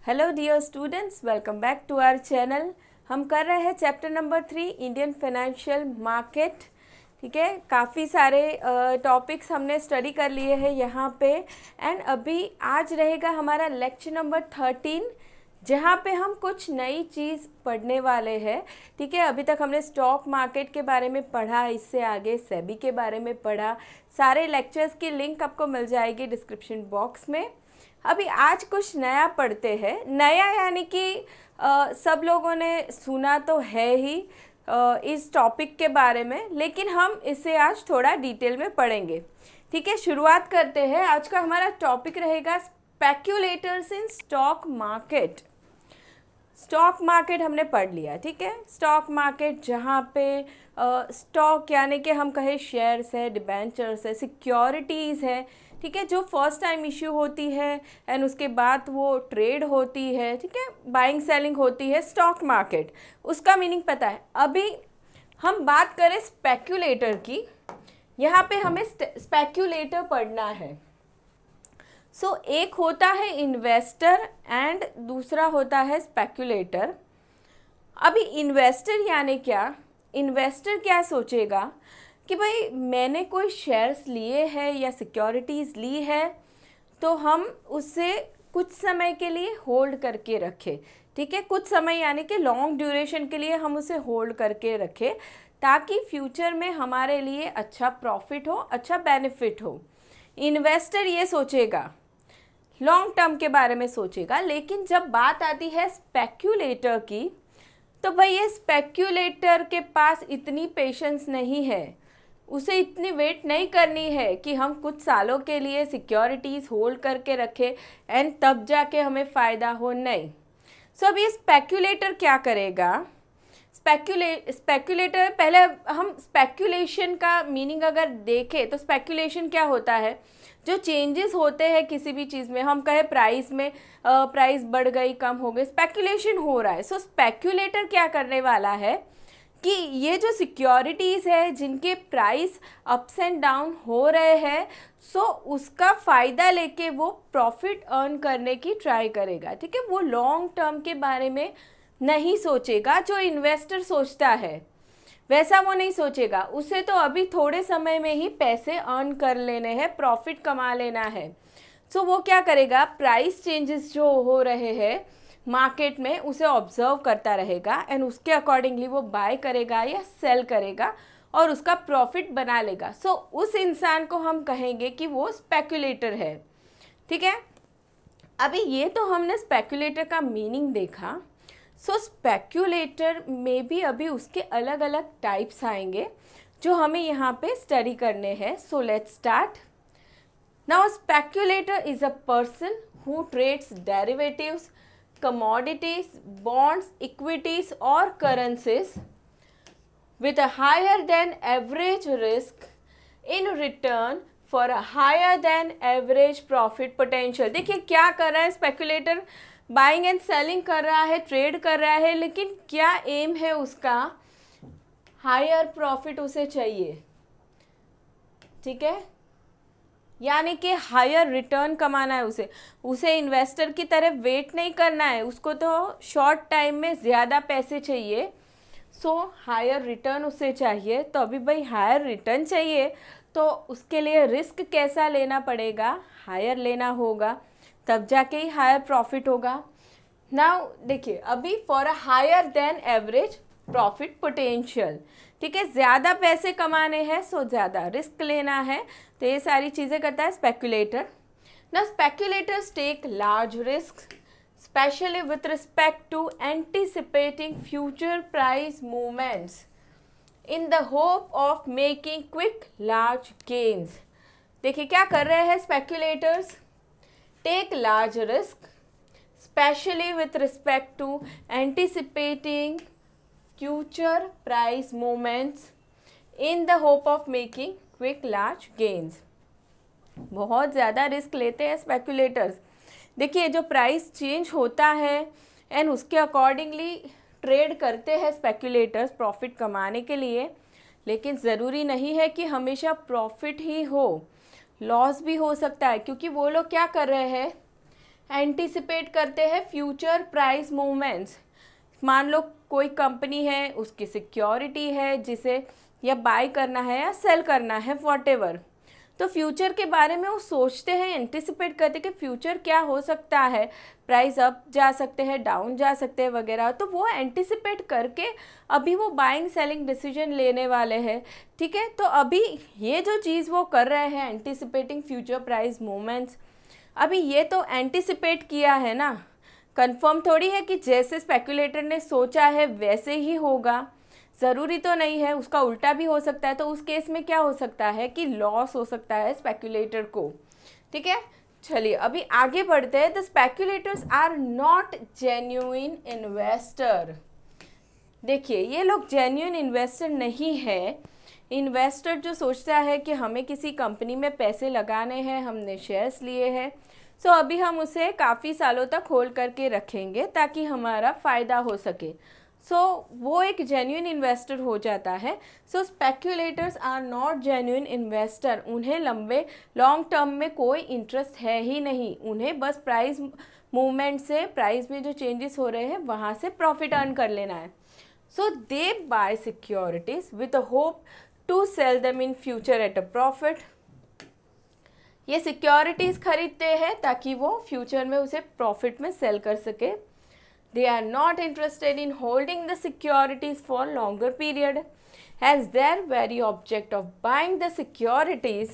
Hello dear students, welcome back to our channel. हम कर रहे हैं chapter number 3 Indian financial market. ठीक है, काफ़ी सारे टॉपिक्स हमने स्टडी कर लिए हैं यहाँ पे। एंड अभी आज रहेगा हमारा लेक्चर नंबर 13, जहाँ पे हम कुछ नई चीज़ पढ़ने वाले हैं। ठीक है, अभी तक हमने स्टॉक मार्केट के बारे में पढ़ा, इससे आगे सेबी के बारे में पढ़ा। सारे लेक्चर्स की लिंक आपको मिल जाएगी डिस्क्रिप्शन बॉक्स में। अभी आज कुछ नया पढ़ते हैं। नया यानी कि सब लोगों ने सुना तो है ही इस टॉपिक के बारे में, लेकिन हम इसे आज थोड़ा डिटेल में पढ़ेंगे। ठीक है, शुरुआत करते हैं। आज का हमारा टॉपिक रहेगा speculators in stock market. Stock market हमने पढ़ लिया। ठीक है, स्टॉक मार्केट जहाँ पे स्टॉक यानी कि हम कहें शेयर्स है, डिबेंचर्स है, सिक्योरिटीज़ है। ठीक है, जो फर्स्ट टाइम इश्यू होती है एंड उसके बाद वो ट्रेड होती है। ठीक है, बाइंग सेलिंग होती है स्टॉक मार्केट, उसका मीनिंग पता है। अभी हम बात करें स्पेक्यूलेटर की। यहाँ पे हमें स्पेक्यूलेटर पढ़ना है। सो एक होता है इन्वेस्टर एंड दूसरा होता है स्पेक्यूलेटर। अभी इन्वेस्टर यानी क्या, इन्वेस्टर क्या सोचेगा कि भाई मैंने कोई शेयर्स लिए हैं या सिक्योरिटीज़ ली है, तो हम उससे कुछ समय के लिए होल्ड करके रखें। ठीक है, कुछ समय यानी कि लॉन्ग ड्यूरेशन के लिए हम उसे होल्ड करके रखें, ताकि फ्यूचर में हमारे लिए अच्छा प्रॉफिट हो, अच्छा बेनिफिट हो। इन्वेस्टर ये सोचेगा, लॉन्ग टर्म के बारे में सोचेगा। लेकिन जब बात आती है स्पेक्यूलेटर की, तो भाई ये स्पेक्यूलेटर के पास इतनी पेशेंस नहीं है, उसे इतनी वेट नहीं करनी है कि हम कुछ सालों के लिए सिक्योरिटीज़ होल्ड करके रखें एंड तब जाके हमें फ़ायदा हो। नहीं। सो अब ये स्पेक्यूलेटर क्या करेगा, स्पेक्यूलेटर पहले हम स्पेक्यूलेशन का मीनिंग अगर देखें तो स्पेक्यूलेशन क्या होता है, जो चेंजेस होते हैं किसी भी चीज़ में, हम कहें प्राइस में, प्राइस बढ़ गई, कम हो गई, स्पेक्यूलेशन हो रहा है। सो स्पेक्यूलेटर क्या करने वाला है कि ये जो सिक्योरिटीज़ है जिनके प्राइस अप्स एंड डाउन हो रहे हैं, सो उसका फ़ायदा लेके वो प्रॉफिट अर्न करने की ट्राई करेगा। ठीक है, वो लॉन्ग टर्म के बारे में नहीं सोचेगा। जो इन्वेस्टर सोचता है वैसा वो नहीं सोचेगा। उसे तो अभी थोड़े समय में ही पैसे अर्न कर लेने हैं, प्रॉफिट कमा लेना है। सो वो क्या करेगा, प्राइस चेंजेस जो हो रहे हैं मार्केट में उसे ऑब्जर्व करता रहेगा एंड उसके अकॉर्डिंगली वो बाय करेगा या सेल करेगा और उसका प्रॉफिट बना लेगा। सो उस इंसान को हम कहेंगे कि वो स्पेक्यूलेटर है। ठीक है, अभी ये तो हमने स्पेक्यूलेटर का मीनिंग देखा। सो स्पेक्यूलेटर में भी अभी उसके अलग अलग टाइप्स आएंगे जो हमें यहाँ पे स्टडी करने हैं। So let's start now. Speculator is a person who trades derivatives, commodities, bonds, equities or currencies with a higher than average risk in return for a higher than average profit potential। देखिए क्या कर रहा है speculator, buying and selling कर रहा है, trade कर रहा है, लेकिन क्या एम है उसका, हायर प्रॉफिट उसे चाहिए। ठीक है, यानी कि हायर रिटर्न कमाना है उसे इन्वेस्टर की तरह वेट नहीं करना है, उसको तो शॉर्ट टाइम में ज़्यादा पैसे चाहिए। सो हायर रिटर्न उसे चाहिए। तो अभी भाई हायर रिटर्न चाहिए तो उसके लिए रिस्क कैसा लेना पड़ेगा, हायर लेना होगा, तब जाके ही हायर प्रॉफिट होगा। नाउ देखिए, अभी for a higher than average profit potential. ठीक है, ज़्यादा पैसे कमाने हैं, सो ज़्यादा रिस्क लेना है, तो ये सारी चीज़ें करता है स्पेक्यूलेटर। ना speculators take large risk specially with respect to anticipating future price movements in the hope of making quick large gains. देखिए क्या कर रहे हैं speculators, take large risk specially with respect to anticipating future price movements in the hope of making quick large gains. बहुत ज़्यादा risk लेते हैं speculators. देखिए जो प्राइस चेंज होता है एंड उसके अकॉर्डिंगली ट्रेड करते हैं स्पेक्यूलेटर्स प्रॉफिट कमाने के लिए, लेकिन ज़रूरी नहीं है कि हमेशा प्रॉफिट ही हो, लॉस भी हो सकता है। क्योंकि वो लोग क्या कर रहे हैं, एंटिसिपेट करते हैं फ्यूचर प्राइस मूवमेंट्स। मान लो कोई कंपनी है, उसकी सिक्योरिटी है जिसे या बाय करना है या सेल करना है, व्हाटएवर, तो फ्यूचर के बारे में वो सोचते हैं, एंटिसिपेट करते हैं कि फ्यूचर क्या हो सकता है, प्राइस अप जा सकते हैं, डाउन जा सकते हैं वगैरह, तो वो एंटिसिपेट करके अभी वो बाइंग सेलिंग डिसीजन लेने वाले हैं। ठीक है, तो अभी ये जो चीज़ वो कर रहे हैं, एंटिसिपेटिंग फ्यूचर प्राइस मूवमेंट्स, अभी ये तो एंटिसिपेट किया है ना, कंफर्म थोड़ी है कि जैसे स्पेक्युलेटर ने सोचा है वैसे ही होगा, ज़रूरी तो नहीं है, उसका उल्टा भी हो सकता है। तो उस केस में क्या हो सकता है कि लॉस हो सकता है स्पेक्युलेटर को। ठीक है, चलिए अभी आगे बढ़ते हैं। The speculators are not genuine investor. देखिए, ये लोग जेन्युइन इन्वेस्टर नहीं है। इन्वेस्टर जो सोचता है कि हमें किसी कंपनी में पैसे लगाने हैं, हमने शेयर्स लिए हैं, सो अभी हम उसे काफ़ी सालों तक होल्ड करके रखेंगे ताकि हमारा फ़ायदा हो सके। वो एक जेन्युइन इन्वेस्टर हो जाता है। स्पेक्युलेटर्स आर नॉट जेन्युइन इन्वेस्टर। उन्हें लंबे लॉन्ग टर्म में कोई इंटरेस्ट है ही नहीं, उन्हें बस प्राइस मूवमेंट से, प्राइस में जो चेंजेस हो रहे हैं वहाँ से प्रॉफिट अर्न कर लेना है। They buy securities with hope to sell them in future at a profit. ये सिक्योरिटीज़ खरीदते हैं ताकि वो फ्यूचर में उसे प्रॉफिट में सेल कर सके। They are not interested in holding the securities for longer period, as their very object of buying the securities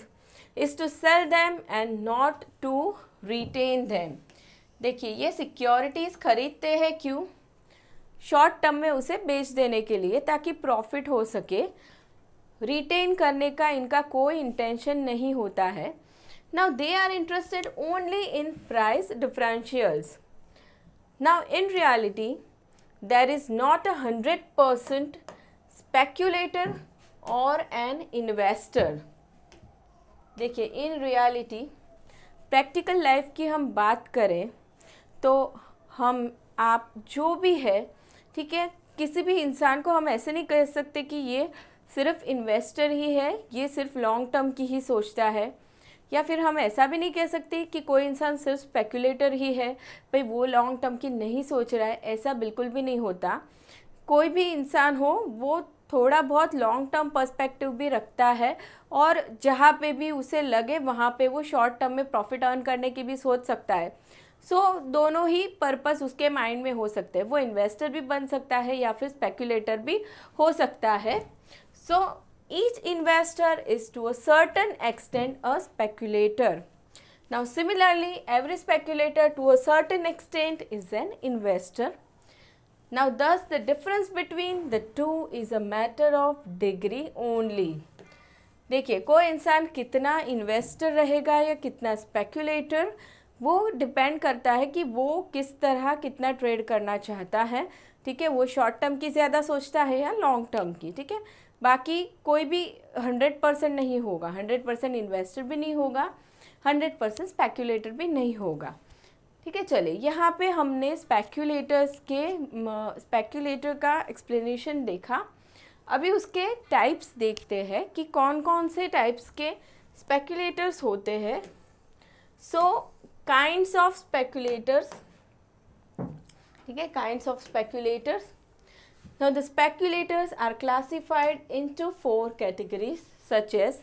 is to sell them and not to retain them. देखिए, ये securities खरीदते हैं क्यों? Short term में उसे बेच देने के लिए ताकि प्रॉफिट हो सके। रिटेन करने का इनका कोई इंटेंशन नहीं होता है। Now they are interested only in price differentials. Now in reality there is not 100% speculator or an investor. देखिए, इन रियलिटी प्रैक्टिकल लाइफ की हम बात करें तो हम आप जो भी है, ठीक है, किसी भी इंसान को हम ऐसे नहीं कह सकते कि ये सिर्फ इन्वेस्टर ही है, ये सिर्फ लॉन्ग टर्म की ही सोचता है, या फिर हम ऐसा भी नहीं कह सकते कि कोई इंसान सिर्फ स्पेक्युलेटर ही है, भाई वो लॉन्ग टर्म की नहीं सोच रहा है, ऐसा बिल्कुल भी नहीं होता। कोई भी इंसान हो वो थोड़ा बहुत लॉन्ग टर्म पर्सपेक्टिव भी रखता है, और जहाँ पे भी उसे लगे वहाँ पे वो शॉर्ट टर्म में प्रॉफिट अर्न करने की भी सोच सकता है। दोनों ही पर्पस उसके माइंड में हो सकते हैं, वो इन्वेस्टर भी बन सकता है या फिर स्पेक्युलेटर भी हो सकता है। Each investor is to a certain extent a speculator. Now similarly, every speculator to a certain extent is an investor. Now thus the difference between the two is a matter of degree only. देखिए, कोई इंसान कितना investor रहेगा या कितना स्पेक्युलेटर, वो depend करता है कि वो किस तरह कितना ट्रेड करना चाहता है। ठीक है, वो शॉर्ट टर्म की ज़्यादा सोचता है या लॉन्ग टर्म की। ठीक है, बाकी कोई भी 100% नहीं होगा, 100% इन्वेस्टर भी नहीं होगा, 100% स्पेक्युलेटर भी नहीं होगा। ठीक है, चलिए यहाँ पे हमने स्पेक्युलेटर का एक्सप्लेनेशन देखा। अभी उसके टाइप्स देखते हैं कि कौन कौन से टाइप्स के स्पेक्युलेटर्स होते हैं। Kinds of speculators. ठीक है, kinds of speculators. Now the speculators are classified into 4 categories such as,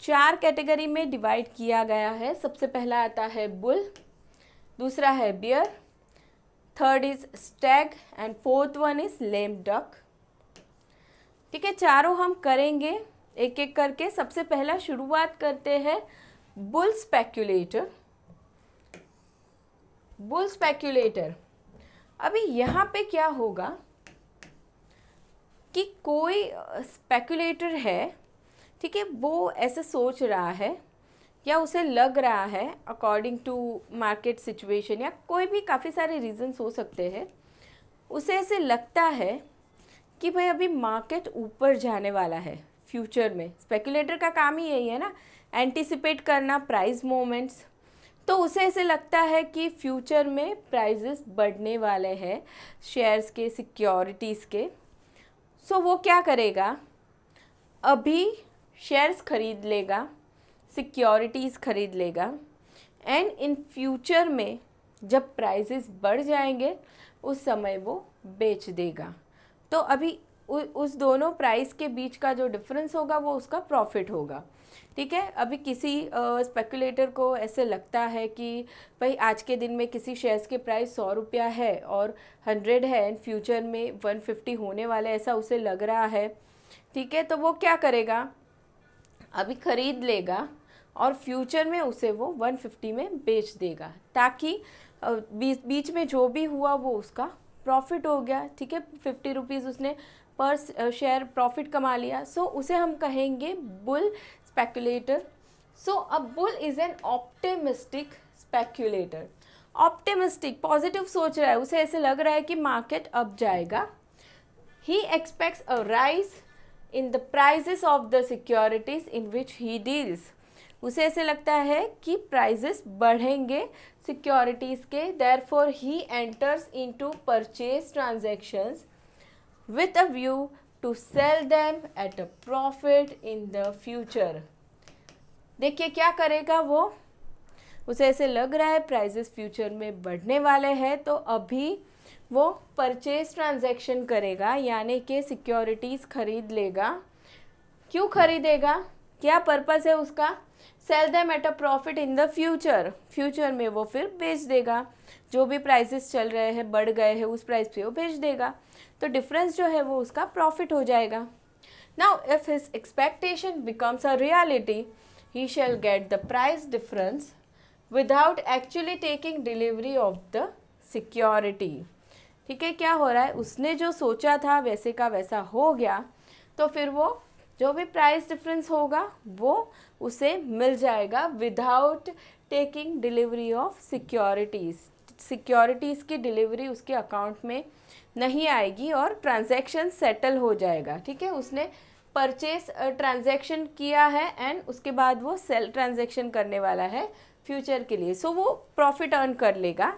4 category में डिवाइड किया गया है। सबसे पहला आता है बुल, दूसरा है bear, third is stag and fourth one is lame duck. ठीक है, चारों हम करेंगे एक एक करके। सबसे पहला शुरुआत करते हैं बुल स्पेक्युलेटर। बुल स्पेक्युलेटर, अभी यहाँ पे क्या होगा कि कोई स्पेक्युलेटर है, ठीक है, वो ऐसे सोच रहा है या उसे लग रहा है अकॉर्डिंग टू मार्केट सिचुएशन, या कोई भी काफ़ी सारे रीजंस हो सकते हैं, उसे ऐसे लगता है कि भाई अभी मार्केट ऊपर जाने वाला है फ्यूचर में। स्पेक्युलेटर का काम ही यही है ना, एंटिसिपेट करना प्राइस मूवमेंट्स। तो उसे ऐसे लगता है कि फ्यूचर में प्राइजेस बढ़ने वाले हैं शेयर्स के, सिक्योरिटीज़ के। वो क्या करेगा, अभी शेयर्स खरीद लेगा, सिक्योरिटीज़ खरीद लेगा, एंड इन फ्यूचर में जब प्राइसेस बढ़ जाएंगे उस समय वो बेच देगा। तो अभी उस दोनों प्राइस के बीच का जो डिफरेंस होगा वो उसका प्रॉफिट होगा। ठीक है, अभी किसी स्पेकुलेटर को ऐसे लगता है कि भाई आज के दिन में किसी शेयर्स के प्राइस 100 रुपया है और 100 है एंड फ्यूचर में 150 होने वाला है, ऐसा उसे लग रहा है। ठीक है, तो वो क्या करेगा, अभी ख़रीद लेगा और फ्यूचर में उसे वो 150 में बेच देगा, ताकि बीच में जो भी हुआ वो उसका प्रॉफिट हो गया। ठीक है, 50 रुपीज़ उसने पर शेयर प्रॉफिट कमा लिया। सो उसे हम कहेंगे bull speculator. So a bull is an optimistic speculator. Optimistic, positive सोच रहा है, उसे ऐसे लग रहा है कि मार्केट अप जाएगा। He expects a rise in the prices of the securities in which he deals. उसे ऐसे लगता है कि प्राइजेस बढ़ेंगे सिक्योरिटीज़ के, therefore he enters into purchase transactions with a view to sell them at a profit in the future। देखिए क्या करेगा वो, उसे ऐसे लग रहा है प्राइजेस फ्यूचर में बढ़ने वाले हैं, तो अभी वो परचेज ट्रांजैक्शन करेगा, यानी कि सिक्योरिटीज़ खरीद लेगा। क्यों खरीदेगा, क्या पर्पस है उसका, sell them at a profit in the future. Future में वो फिर बेच देगा, जो भी प्राइसेस चल रहे हैं बढ़ गए हैं उस प्राइस पे वो बेच देगा, तो डिफरेंस जो है वो उसका प्रॉफिट हो जाएगा। Now if his expectation becomes a reality he shall get the price difference without actually taking delivery of the security. ठीक है, क्या हो रहा है, उसने जो सोचा था वैसे का वैसा हो गया, तो फिर वो जो भी प्राइस डिफरेंस होगा वो उसे मिल जाएगा without taking delivery of securities. Securities की डिलीवरी उसके अकाउंट में नहीं आएगी और ट्रांजैक्शन सेटल हो जाएगा। ठीक है, उसने परचेस ट्रांजैक्शन किया है एंड उसके बाद वो सेल ट्रांजैक्शन करने वाला है फ्यूचर के लिए, सो वो प्रॉफिट अर्न कर लेगा।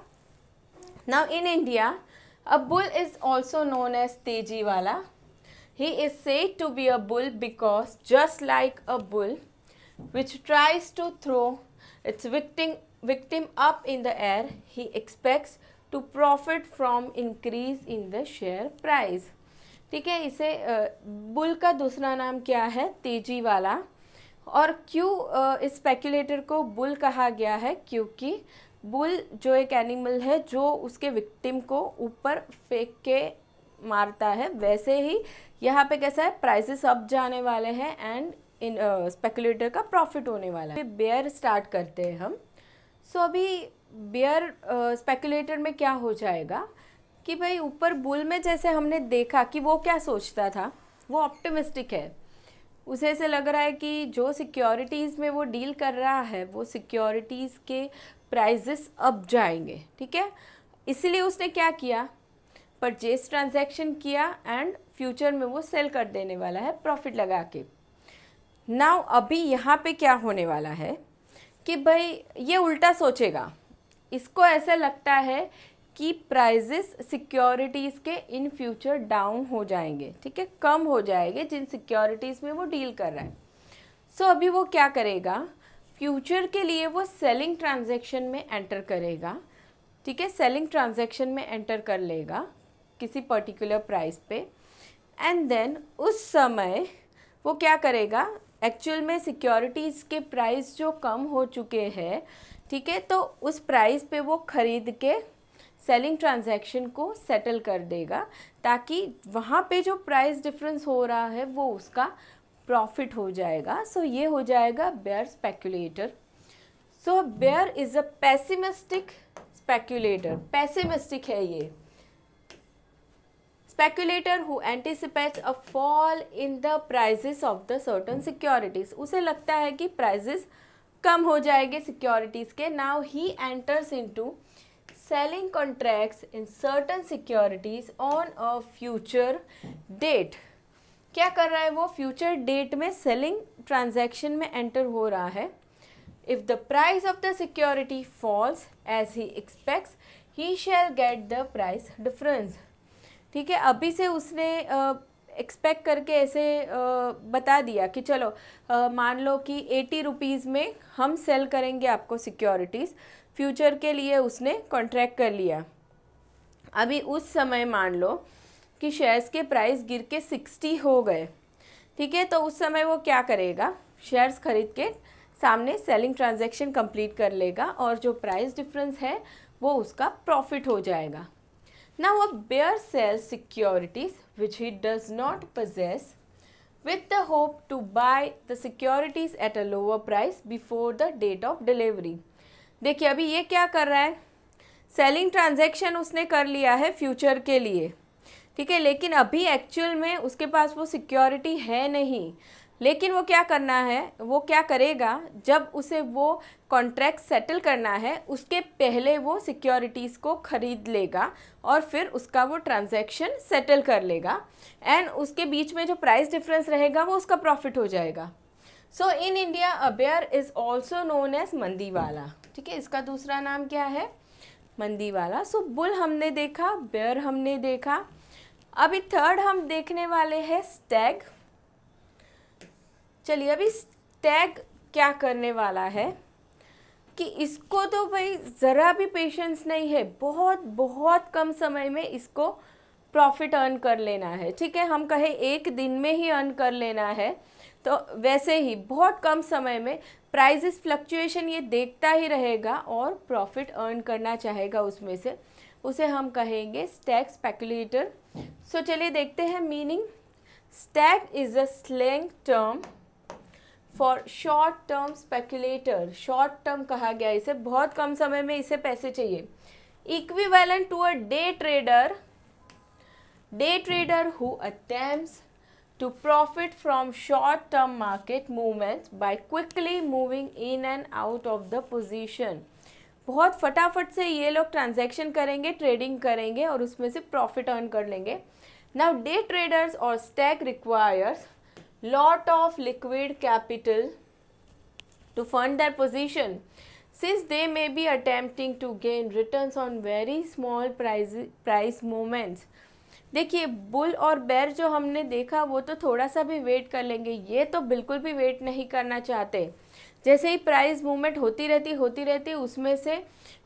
Now in India a bull is also known as तेजी वाला। He is said to be a bull because just like a bull which tries to throw its victim up in the air, he expects to profit from increase in the share price। ठीक है, इसे bull का दूसरा नाम क्या है, तेजी वाला। और क्यों इस स्पेक्यूलेटर को बुल कहा गया है, क्योंकि बुल जो एक एनिमल है जो उसके विक्टिम को ऊपर फेंक के मारता है, वैसे ही यहाँ पे कैसा है, प्राइसेस अप जाने वाले हैं एंड इन स्पेकुलेटर का प्रॉफिट होने वाला है। बेयर स्टार्ट करते हैं हम। सो अभी बेयर स्पेकुलेटर में क्या हो जाएगा कि भाई ऊपर बुल में जैसे हमने देखा कि वो क्या सोचता था, वो ऑप्टिमिस्टिक है, उसे ऐसे लग रहा है कि जो सिक्योरिटीज़ में वो डील कर रहा है वो सिक्योरिटीज़ के प्राइजेस अप जाएंगे। ठीक है, इसीलिए उसने क्या किया, परचेज ट्रांजैक्शन किया एंड फ्यूचर में वो सेल कर देने वाला है प्रॉफिट लगा के। नाउ अभी यहाँ पे क्या होने वाला है कि भाई ये उल्टा सोचेगा, इसको ऐसा लगता है कि प्राइजेस सिक्योरिटीज़ के इन फ्यूचर डाउन हो जाएंगे। ठीक है, कम हो जाएंगे जिन सिक्योरिटीज़ में वो डील कर रहा है। सो अभी वो क्या करेगा, फ्यूचर के लिए वो सेलिंग ट्रांजैक्शन में एंटर करेगा। ठीक है, सेलिंग ट्रांजैक्शन में एंटर कर लेगा किसी पर्टिकुलर प्राइस पे एंड देन उस समय वो क्या करेगा, एक्चुअल में सिक्योरिटीज़ के प्राइस जो कम हो चुके हैं, ठीक है, तो उस प्राइस पे वो ख़रीद के सेलिंग ट्रांजैक्शन को सेटल कर देगा, ताकि वहाँ पे जो प्राइस डिफरेंस हो रहा है वो उसका प्रॉफिट हो जाएगा। सो ये हो जाएगा bear speculator. So bear is a pessimistic speculator. Pessimistic है ये speculator who anticipates a fall in the prices of the certain securities. उसे लगता है कि प्राइजेस कम हो जाएंगे सिक्योरिटीज़ के। Now he enters into selling contracts in certain securities on a future date. क्या कर रहा है वो, फ्यूचर डेट में सेलिंग ट्रांजैक्शन में एंटर हो रहा है। If the price of the security falls as he expects he shall get the price difference. ठीक है, अभी से उसने एक्सपेक्ट करके ऐसे बता दिया कि चलो मान लो कि 80 रुपीज़ में हम सेल करेंगे आपको सिक्योरिटीज़, फ्यूचर के लिए उसने कॉन्ट्रैक्ट कर लिया। अभी उस समय मान लो कि शेयर्स के प्राइस गिर के 60 हो गए, ठीक है, तो उस समय वो क्या करेगा, शेयर्स खरीद के सामने सेलिंग ट्रांजैक्शन कंप्लीट कर लेगा और जो प्राइस डिफरेंस है वो उसका प्रॉफिट हो जाएगा। Now a bear sells securities which he does not possess with the hope to buy the securities at a lower price before the date of delivery। देखिए अभी ये क्या कर रहा है, सेलिंग ट्रांजैक्शन उसने कर लिया है फ्यूचर के लिए, ठीक है, लेकिन अभी एक्चुअल में उसके पास वो सिक्योरिटी है नहीं। लेकिन वो क्या करना है, वो क्या करेगा, जब उसे वो कॉन्ट्रैक्ट सेटल करना है उसके पहले वो सिक्योरिटीज़ को खरीद लेगा और फिर उसका वो ट्रांजैक्शन सेटल कर लेगा एंड उसके बीच में जो प्राइस डिफरेंस रहेगा वो उसका प्रॉफिट हो जाएगा। So in India a bear is also known as मंदी वाला, ठीक है, इसका दूसरा नाम क्या है, मंदी वाला। सो बुल हमने देखा, बेयर हमने देखा, अभी थर्ड हम देखने वाले हैं स्टैग। चलिए अभी स्टैग क्या करने वाला है कि इसको तो भाई ज़रा भी पेशेंस नहीं है, बहुत बहुत कम समय में इसको प्रॉफिट अर्न कर लेना है, ठीक है, हम कहें एक दिन में ही अर्न कर लेना है, तो वैसे ही बहुत कम समय में प्राइसेस फ्लक्चुएशन ये देखता ही रहेगा और प्रॉफिट अर्न करना चाहेगा उसमें से, उसे हम कहेंगे स्टैग स्पेकुलेटर। सो चलिए देखते हैं meaning. Stag is a slang term for short term speculator, short term कहा गया इसे, बहुत कम समय में इसे पैसे चाहिए। Equivalent to a day trader who attempts to profit from short term market movements by quickly moving in and out of the position। बहुत फटाफट से ये लोग ट्रांजैक्शन करेंगे, ट्रेडिंग करेंगे और उसमें से प्रॉफिट अर्न कर लेंगे। नाउ डे ट्रेडर्स और Stag requires lot of liquid capital to fund their position since they may be attempting to gain returns on very small price movements। देखिए बुल और बेर जो हमने देखा वो तो थोड़ा सा भी वेट कर लेंगे, ये तो बिल्कुल भी वेट नहीं करना चाहते। जैसे ही प्राइस मूवमेंट होती रहती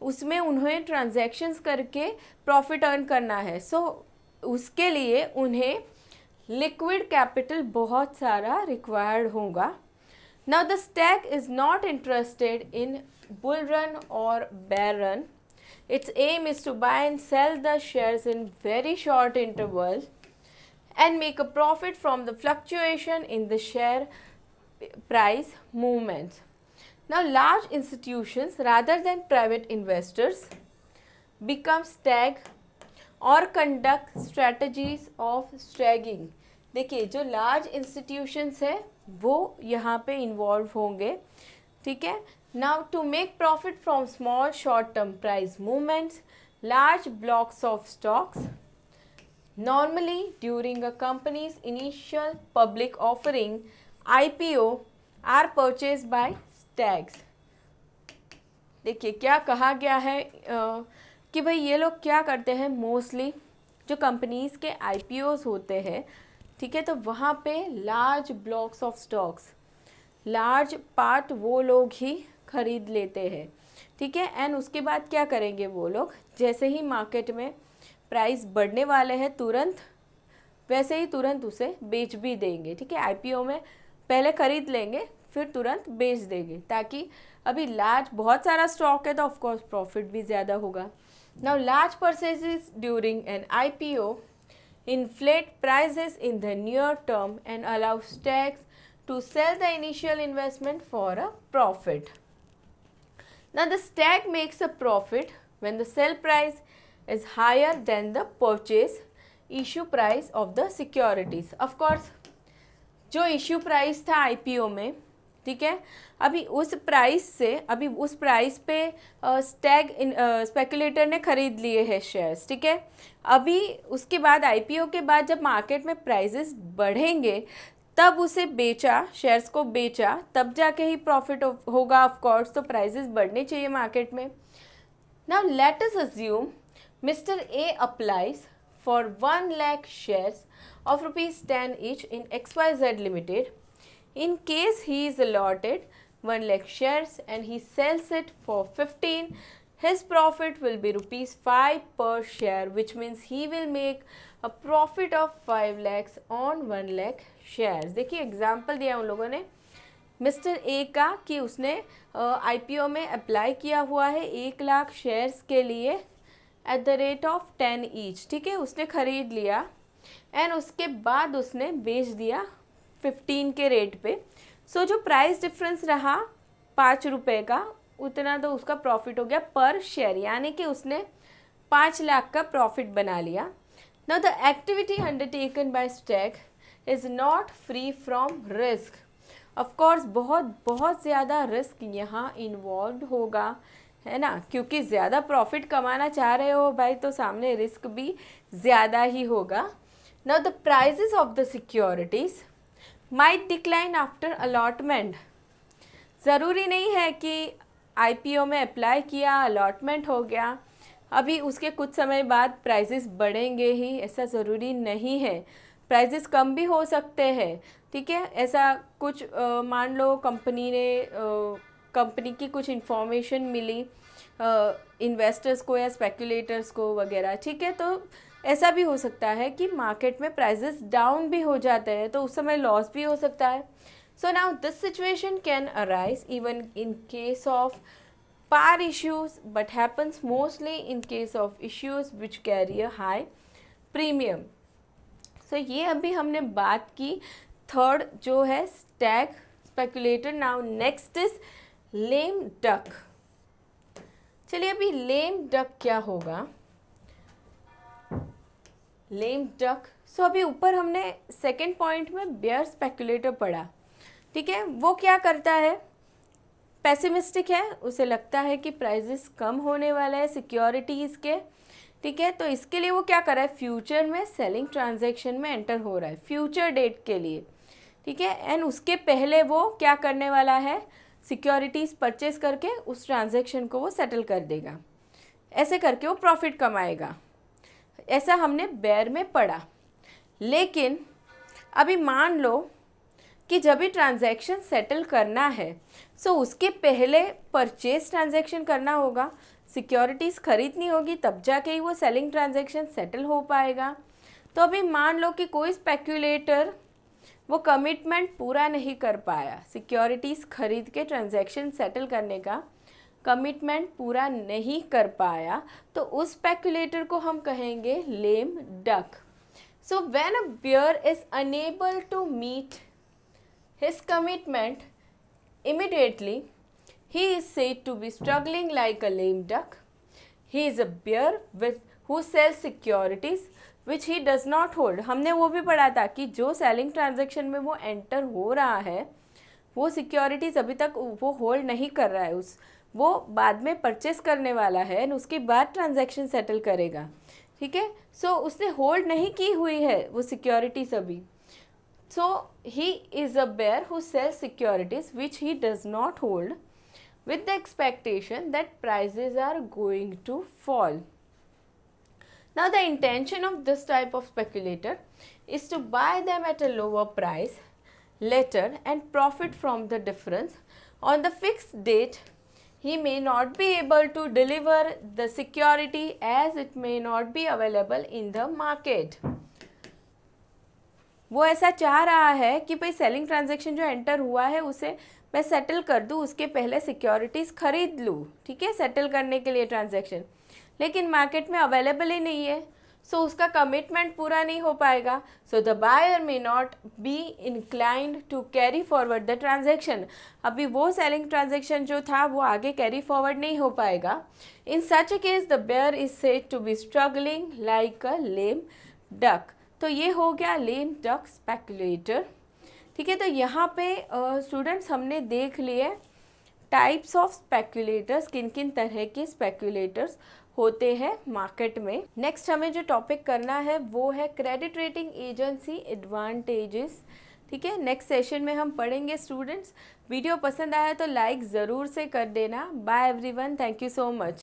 उसमें उन्हें ट्रांजैक्शंस करके प्रॉफिट अर्न करना है। सो उसके लिए उन्हें लिक्विड कैपिटल बहुत सारा रिक्वायर्ड होगा। Now the Stag is not interested in bull run और बेर run. Its aim is to buy and sell the shares in very short interval and make a profit from the fluctuation in the share price movements. Now large institutions rather than private investors become stag or conduct strategies of stagging। देखिए जो large institutions है वो यहाँ पे involve होंगे, ठीक है। Now to make profit from small short-term price movements, large blocks of stocks, normally during a company's initial public offering (IPO) are purchased by stags। देखिए क्या कहा गया है कि भाई ये लोग क्या करते हैं, मोस्टली जो कंपनीज के IPOs होते हैं, ठीक है, तो वहाँ पे large blocks of stocks, large part वो लोग ही खरीद लेते हैं, ठीक है। एंड उसके बाद क्या करेंगे वो लोग, जैसे ही मार्केट में प्राइस बढ़ने वाले हैं वैसे ही तुरंत उसे बेच भी देंगे, ठीक है। आईपीओ में पहले खरीद लेंगे फिर तुरंत बेच देंगे, ताकि अभी लार्ज बहुत सारा स्टॉक है तो ऑफकोर्स प्रॉफिट भी ज़्यादा होगा। Now large purchases during an IPO inflate prices in the near term and allow stocks to sell the initial investment for a profit। Now the stock makes a profit when the sell price is higher than the purchase issue price of the securities। Of course जो issue price था IPO में, ठीक है, अभी उस price पे Stag speculator ने खरीद लिए हैं शेयर्स, ठीक है। अभी उसके बाद आईपीओ के बाद जब मार्केट में प्राइसेस बढ़ेंगे तब उसे बेचा, शेयर्स को बेचा, तब जाके ही प्रॉफिट होगा ऑफ कोर्स, तो प्राइसेस बढ़ने चाहिए मार्केट में। Now let us assume mister A applies for 1 lakh shares of ₹10 each in XYZ Limited. In case he is allotted 1 lakh shares and he sells it for 15 his profit will be ₹5 per share, which means he will make a profit of 5 lakhs on 1 lakh shares. देखिए example दिया उन लोगों ने mister A का कि उसने IPO में apply किया हुआ है 1 लाख शेयर्स के लिए at the rate of 10 each, ठीक है, उसने ख़रीद लिया एंड उसके बाद उसने बेच दिया 15 के रेट पे. सो जो प्राइस डिफरेंस रहा 5 रुपये का, उतना तो उसका प्रॉफिट हो गया पर शेयर, यानी कि उसने 5 लाख का प्रॉफिट बना लिया. Now the activity undertaken by stack is not free from risk. Of course बहुत ज़्यादा रिस्क यहाँ इन्वॉल्व होगा, है ना, क्योंकि ज़्यादा प्रॉफिट कमाना चाह रहे हो भाई तो सामने रिस्क भी ज़्यादा ही होगा. Now the prices of the securities might decline after allotment. ज़रूरी नहीं है कि IPO में अप्लाई किया, अलॉटमेंट हो गया, अभी उसके कुछ समय बाद प्राइजेस बढ़ेंगे ही, ऐसा ज़रूरी नहीं है. प्राइजेस कम भी हो सकते हैं, ठीक है. ऐसा कुछ मान लो कंपनी की कुछ इन्फॉर्मेशन मिली इन्वेस्टर्स को या स्पेक्युलेटर्स को वगैरह, ठीक है, तो ऐसा भी हो सकता है कि मार्केट में प्राइजेस डाउन भी हो जाते हैं, तो उस समय लॉस भी हो सकता है. So now this situation can arise even in case of par issues, but happens mostly in case of issues which carry a high premium. So ये अभी हमने बात की थर्ड जो है stack speculator. Now next is lame duck. चलिए अभी lame duck क्या होगा. लेम डक, सो अभी ऊपर हमने सेकेंड पॉइंट में बेयर स्पेकुलेटर पढ़ा, ठीक है. वो क्या करता है, पैसिमिस्टिक है, उसे लगता है कि प्राइजेस कम होने वाला है सिक्योरिटीज़ के, ठीक है, तो इसके लिए वो क्या कर रहा है, फ्यूचर में सेलिंग ट्रांजैक्शन में एंटर हो रहा है फ्यूचर डेट के लिए, ठीक है. एंड उसके पहले वो क्या करने वाला है, सिक्योरिटीज़ परचेस करके उस ट्रांजैक्शन को वो सेटल कर देगा. ऐसे करके वो प्रॉफिट कमाएगा. ऐसा हमने बेयर में पढ़ा. लेकिन अभी मान लो कि जब भी ट्रांजैक्शन सेटल करना है, सो उसके पहले परचेज ट्रांजैक्शन करना होगा, सिक्योरिटीज़ खरीदनी होगी, तब जाके ही वो सेलिंग ट्रांजैक्शन सेटल हो पाएगा. तो अभी मान लो कि कोई स्पेक्यूलेटर वो कमिटमेंट पूरा नहीं कर पाया, सिक्योरिटीज़ खरीद के ट्रांजैक्शन सेटल करने का कमिटमेंट पूरा नहीं कर पाया, तो उस स्पेक्यूलेटर को हम कहेंगे lame duck. So when a bear is unable to meet his commitment immediately, he is said to be struggling like a lame duck. He is a bear who sells securities which he does not hold. हमने वो भी पढ़ा था कि जो selling transaction में वो enter हो रहा है, वो सिक्योरिटीज़ अभी तक वो होल्ड नहीं कर रहा है, वो बाद में परचेस करने वाला है और उसके बाद ट्रांजैक्शन सेटल करेगा, ठीक है. सो उसने होल्ड नहीं की हुई है वो सिक्योरिटीज़ अभी. So he is a bear who sells securities which he does not hold with the expectation that prices are going to fall. Now the intention of this type of speculator is to buy them at a lower price later and profit from the difference. On the fixed date, he may not be able to deliver the security as it may not be available in the market. वो ऐसा चाह रहा है कि भाई selling transaction जो enter हुआ है उसे मैं सेटल कर दूँ, उसके पहले सिक्योरिटीज़ खरीद लूँ, ठीक है, सेटल करने के लिए ट्रांजैक्शन, लेकिन मार्केट में अवेलेबल ही नहीं है, सो उसका कमिटमेंट पूरा नहीं हो पाएगा. So the buyer may not be inclined to carry forward the transaction. अभी वो सेलिंग ट्रांजैक्शन जो था वो आगे कैरी फॉरवर्ड नहीं हो पाएगा. In such a case the bear is said to be struggling like a lame duck. तो ये हो गया लेम डक स्पेकुलेटर, ठीक है. तो यहाँ पे स्टूडेंट्स हमने देख लिए टाइप्स ऑफ स्पेकुलेटर्स, किन किन तरह के स्पेकुलेटर्स होते हैं मार्केट में. नेक्स्ट हमें जो टॉपिक करना है वो है क्रेडिट रेटिंग एजेंसी एडवांटेजेस, ठीक है. नेक्स्ट सेशन में हम पढ़ेंगे स्टूडेंट्स. वीडियो पसंद आया तो लाइक ज़रूर से कर देना. Bye everyone, thank you so much.